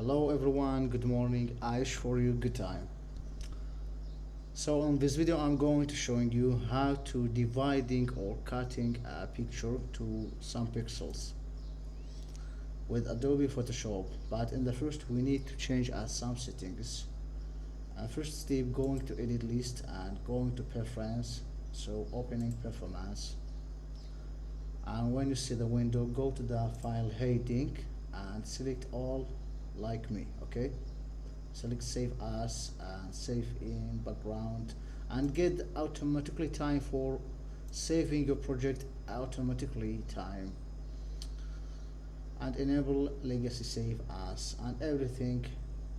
Hello everyone, good morning. I wish for you good time. So in this video I'm going to showing you how to dividing or cutting a picture to some pixels with Adobe Photoshop. But in the first we need to change some settings. First step, going to edit list and going to preference, so opening performance, and when you see the window go to the file heading and select all like me. Okay, select save as and save in background and get automatically time for saving your project automatically time, and enable legacy save as and everything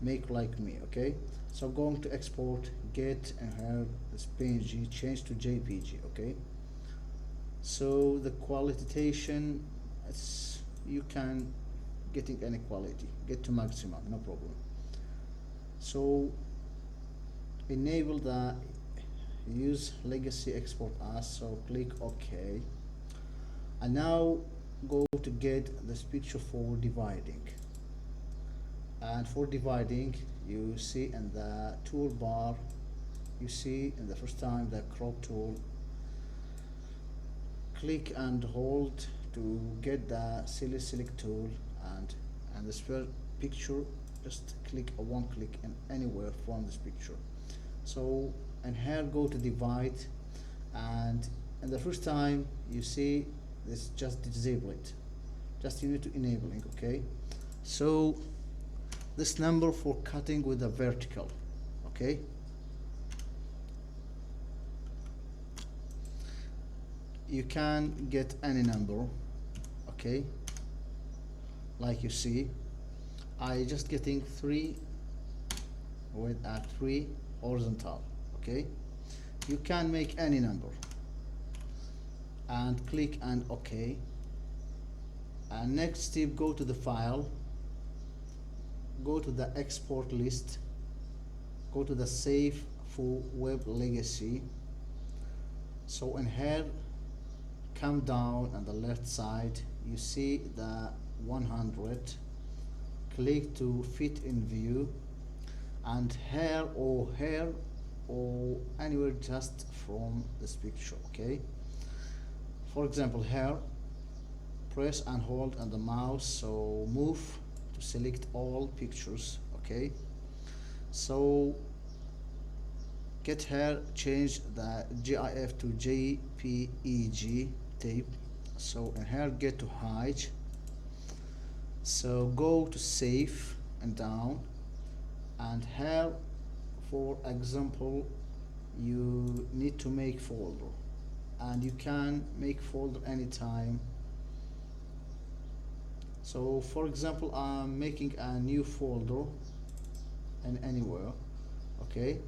make like me. Okay, so going to export, get and here this PNG change to JPG. Okay, so the qualitation, it's you can getting any quality, get to maximum, no problem. So enable the use legacy export as, so click OK, and now go to get this picture for dividing. And for dividing, you see in the toolbar, you see in the first time the crop tool, click and hold to get the select tool, and this first picture just click a one click in anywhere from this picture. So and here go to divide, and in the first time you see this, just disable it, just you need to enabling. Okay, so this number for cutting with a vertical. Okay, you can get any number. Okay, like you see I just getting 3 with a 3 horizontal. Okay, you can make any number and click and OK, and next step go to the file, go to the export list, go to the save for web legacy. So in here come down on the left side, you see the 100, click to fit in view, and here or anywhere just from this picture. Okay, for example here press and hold on the mouse, so move to select all pictures. Okay, so get here, change the GIF to JPEG tape. So in here get to hide, so go to save and down, and here for example you need to make folder, and you can make folder anytime. So for example I'm making a new folder and anywhere. Okay,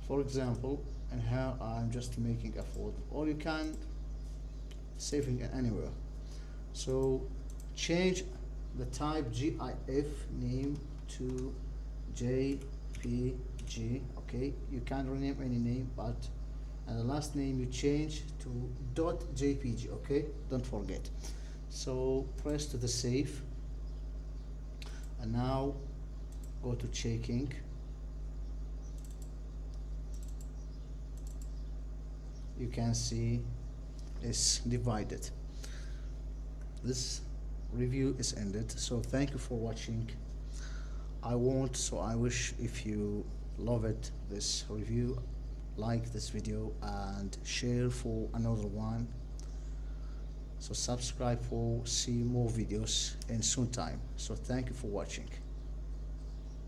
for example and here I'm just making a folder, or you can saving it anywhere. So change the type GIF name to JPG. Okay, you can rename any name, but and the last name you change to .jpg. Okay, don't forget. So press to the save, and now go to checking. You can see it's divided. This review is ended, so thank you for watching. I wish if you love it, this review, like this video and share for another one, so subscribe for see more videos in soon time. So thank you for watching.